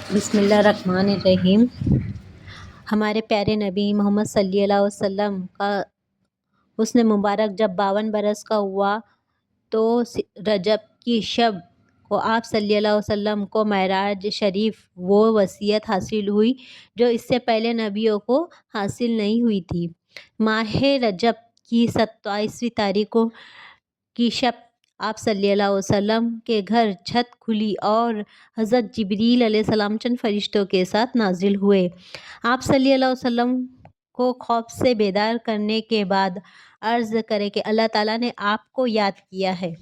بسم اللہ الرحمن الرحیم۔ ہمارے پیارے نبی محمد صلی اللہ علیہ وسلم کا حسن مبارک جب 52 برس کا ہوا تو رجب کی شب کو آپ صلی اللہ علیہ وسلم کو معراج شریف وہ وصیت حاصل ہوئی جو اس سے پہلے نبیوں کو حاصل نہیں ہوئی تھی۔ ماہ رجب کی 27ویں تاریخ کی شب آپ صلی اللہ علیہ وسلم کے گھر چھت کھلی اور حضرت جبریل علیہ السلام چند فرشتوں کے ساتھ نازل ہوئے۔ آپ صلی اللہ علیہ وسلم کو خواب سے بیدار کرنے کے بعد عرض کرے کہ اللہ تعالیٰ نے آپ کو یاد کیا ہے۔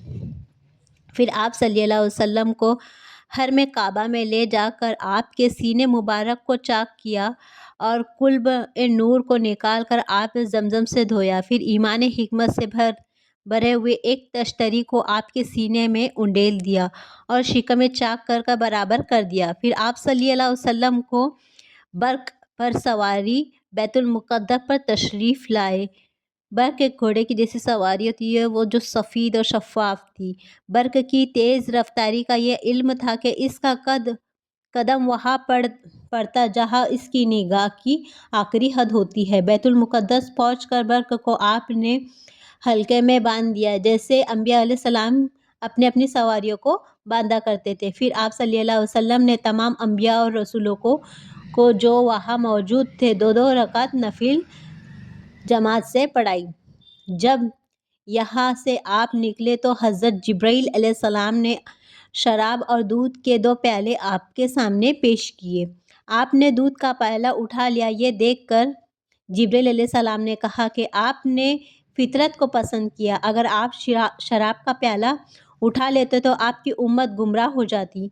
پھر آپ صلی اللہ علیہ وسلم کو حرم کعبہ میں لے جا کر آپ کے سینے مبارک کو چاک کیا اور قلب نور کو نکال کر آپ زمزم سے دھویا۔ پھر ایمان حکمت سے بھرے ہوئے ایک تشتری کو آپ کے سینے میں انڈیل دیا اور شکم چاک کر برابر کر دیا۔ پھر آپ صلی اللہ علیہ وسلم کو برق پر سواری بیت المقدس پر تشریف لائے۔ برق ایک گھوڑے کی جیسی سواری ہوتی ہے، وہ جو سفید اور شفاف تھی۔ برق کی تیز رفتاری کا یہ علم تھا کہ اس کا قدم وہاں پڑتا جہاں اس کی نگاہ کی آخری حد ہوتی ہے۔ بیت المقدس پہنچ کر برق کو آپ نے حلقے میں باندھ دیا جیسے انبیاء علیہ السلام اپنی اپنی سواریوں کو باندھا کرتے تھے۔ پھر آپ صلی اللہ علیہ وسلم نے تمام انبیاء اور رسولوں کو جو وہاں موجود تھے 2 رکعت نفل جماعت سے پڑھائی۔ جب یہاں سے آپ نکلے تو حضرت جبرائیل علیہ السلام نے شراب اور دودھ کے 2 پیالے آپ کے سامنے پیش کیے۔ آپ نے دودھ کا پیالہ اٹھا لیا۔ یہ دیکھ کر جبرائیل علیہ السلام نے کہا کہ آپ نے فطرت کو پسند کیا۔ اگر آپ شراب کا پیالہ اٹھا لیتے تو آپ کی امت گمراہ ہو جاتی۔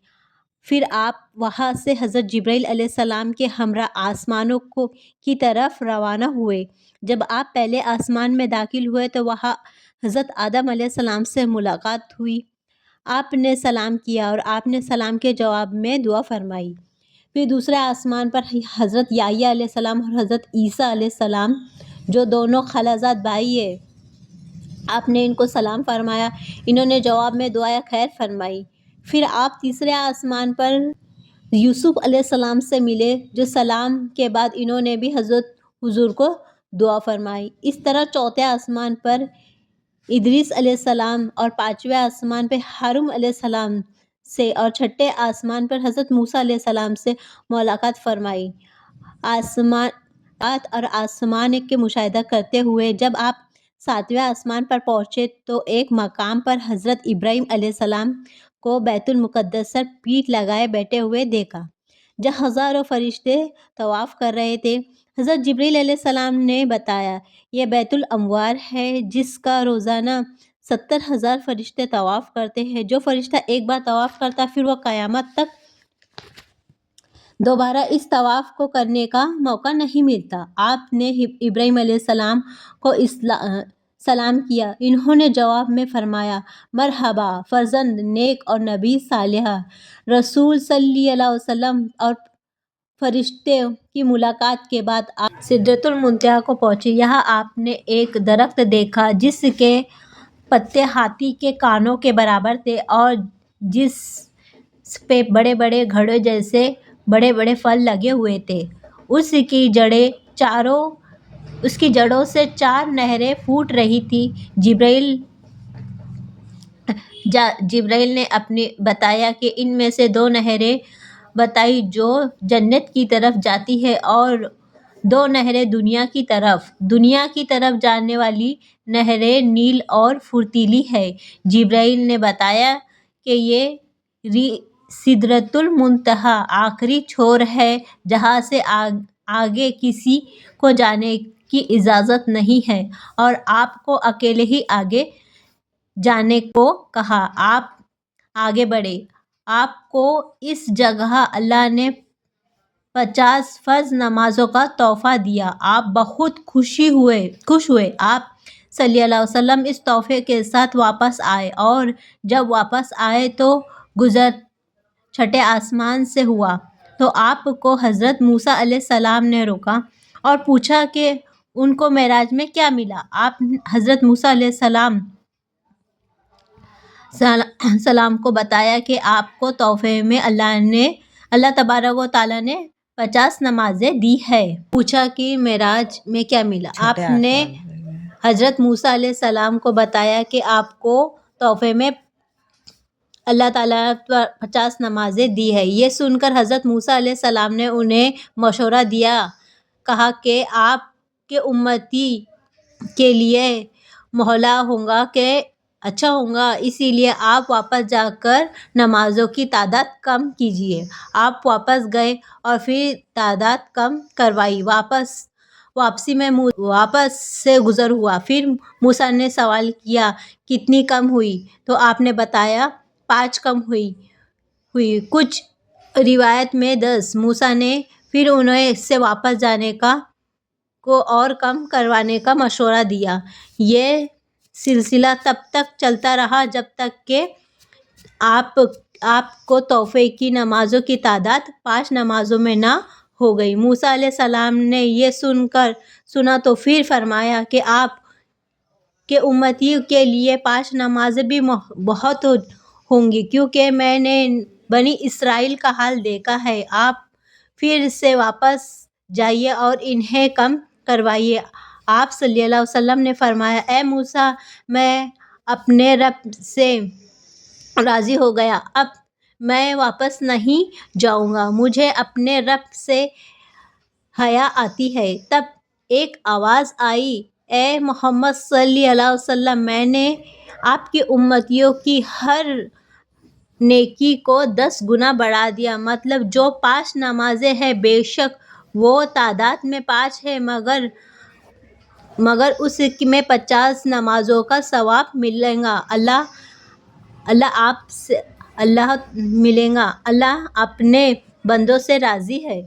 پھر آپ وہاں سے حضرت جبرائیل علیہ السلام کے ہمراہ آسمانوں کی طرف روانہ ہوئے۔ جب آپ پہلے آسمان میں داخل ہوئے تو وہاں حضرت آدم علیہ السلام سے ملاقات ہوئی۔ آپ نے سلام کیا اور آپ نے سلام کے جواب میں دعا فرمائی۔ پھر دوسرے آسمان پر حضرت یحییٰ علیہ السلام اور حضرت عیسیٰ علیہ السلام جو دونوں خالہ زاد بھائی ہیں، آپ نے ان کو سلام فرمایا۔ انہوں نے جواب میں دعائے خیر فرمائی۔ پھر آپ تیسرے آسمان پر یوسف علیہ السلام سے ملے، جو سلام کے بعد انہوں نے بھی حضرت حضور کو دعا فرمائی۔ اس طرح چوتھے آسمان پر ادریس علیہ السلام اور 5ویں آسمان پر ہارون علیہ السلام سے اور 6ٹھے آسمان پر حضرت موسیٰ علیہ السلام سے ملاقات فرمائی۔ آسمانات اور آسمان کے مشاہدہ کرتے ہوئے جب آپ 7ویں آسمان پر پہنچے تو ایک مقام پر حضرت ابراہیم علیہ السلام کو بیت المقدس پر پیٹھ لگائے بیٹھے ہوئے دیکھا، جہاں ہزاروں فرشتے طواف کر رہے تھے۔ حضرت جبرائیل علیہ السلام نے بتایا، یہ بیت الانوار ہے جس کا روزانہ 70,000 فرشتے طواف کرتے ہیں۔ جو فرشتہ ایک بار طواف کرتا پھر وہ قیامت تک دوبارہ اس طواف کو کرنے کا موقع نہیں ملتا۔ آپ نے ابراہیم علیہ السلام کو سلام کیا۔ انہوں نے جواب میں فرمایا، مرحبا فرزند نیک اور نبی صالح۔ رسول صلی اللہ علیہ وسلم اور فرشتوں کی ملاقات کے بعد آپ سدرۃ المنتہا کو پہنچے۔ یہاں آپ نے ایک درخت دیکھا جس کے پتے ہاتھی کے کانوں کے برابر تھے اور جس پہ بڑے بڑے گھڑوں جیسے بڑے بڑے پھل لگے ہوئے تھے۔ اس کی جڑوں سے 4 نہریں پھوٹ رہی تھیں۔ جبرائیل نے اپنے بتایا کہ ان میں سے 2 نہریں بتائیں جو جنت کی طرف جاتی ہیں اور 2 نہریں دنیا کی طرف جانے والی نہریں نیل اور فرتیلی ہیں۔ جبرائیل نے بتایا کہ یہ سدرۃ المنتہا آخری چھور ہے جہاں سے آگے کسی کو جانے کی اجازت نہیں ہے، اور آپ کو اکیلے ہی آگے جانے کو کہا۔ آپ آگے بڑھے۔ آپ کو اس جگہ اللہ نے 50 فرض نمازوں کا تحفہ دیا۔ آپ بہت خوش ہوئے۔ آپ صلی اللہ علیہ وسلم اس تحفے کے ساتھ واپس آئے، اور جب واپس آئے تو گزر 6ٹھے آسمان سے ہوا تو آپ کو حضرت موسیٰ علیہ السلام نے روکا اور پوچھا کہ ان کو معراج میں کیا ملا۔ آپ حضرت موسیٰ علیہ السلام کو بتایا کہ آپ کو تحفے میں اللہ نے اللہ تبارک و تعالیٰ نے 50 نمازیں دی ہے۔ پوچھا کہ معراج میں کیا ملا؟ آپ نے حضرت موسیٰ علیہ السلام کو بتایا کہ آپ کو تحفے میں اللہ تعالیٰ نے 50 نمازیں دی ہے۔ یہ سن کر حضرت موسیٰ علیہ السلام نے انہیں مشورہ دیا، کہا کہ آپ کے امتی کے لیے محلہ ہوگا کہ اچھا ہوگا، اسی لیے آپ واپس جا کر نمازوں کی تعداد کم کیجیے۔ آپ واپس گئے اور پھر تعداد کم کروائی۔ واپسی میں واپس سے گزر ہوا۔ پھر موسیٰ نے سوال کیا، کتنی کم ہوئی؟ تو آپ نے بتایا 5 کم ہوئی۔ کچھ روایت میں 10۔ موسیٰ نے پھر انہیں اس سے واپس جانے کو اور کم کروانے کا مشورہ دیا۔ یہ سلسلہ تب تک چلتا رہا جب تک کہ آپ کو تحفے کی نمازوں کی تعداد 5 نمازوں میں نہ ہو گئی۔ موسیٰ علیہ السلام نے یہ سنا تو پھر فرمایا کہ آپ کے امتی کے لیے 5 نمازیں بھی بہت ہوں گی، کیونکہ میں نے بنی اسرائیل کا حال دیکھا ہے۔ آپ پھر سے واپس جائیے اور انہیں کم کروائیے۔ آپ صلی اللہ علیہ وسلم نے فرمایا، اے موسیٰ، میں اپنے رب سے راضی ہو گیا، اب میں واپس نہیں جاؤں گا، مجھے اپنے رب سے حیا آتی ہے۔ تب ایک آواز آئی، اے محمد صلی اللہ علیہ وسلم، میں نے آپ کی امتیوں کی ہر نیکی کو 10 گنا بڑھا دیا۔ مطلب جو 5 نمازیں ہیں، بے شک وہ تعداد میں 5 ہے، مگر اس میں 50 نمازوں کا ثواب ملے گا۔ اللہ اپنے بندوں سے راضی ہے۔